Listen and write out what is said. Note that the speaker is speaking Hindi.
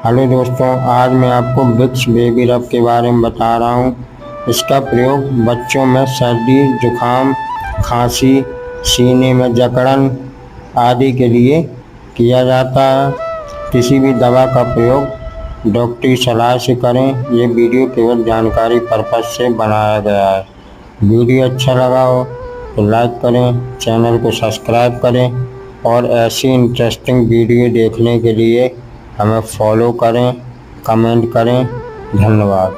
हेलो दोस्तों, आज मैं आपको विक्स बेबी रब के बारे में बता रहा हूँ। इसका प्रयोग बच्चों में सर्दी, जुखाम, खांसी, सीने में जकड़न आदि के लिए किया जाता है। किसी भी दवा का प्रयोग डॉक्टरी सलाह से करें। ये वीडियो केवल जानकारी पर्पज से बनाया गया है। वीडियो अच्छा लगा हो तो लाइक करें, चैनल को सब्सक्राइब करें और ऐसी इंटरेस्टिंग वीडियो देखने के लिए हमें फॉलो करें, कमेंट करें। धन्यवाद।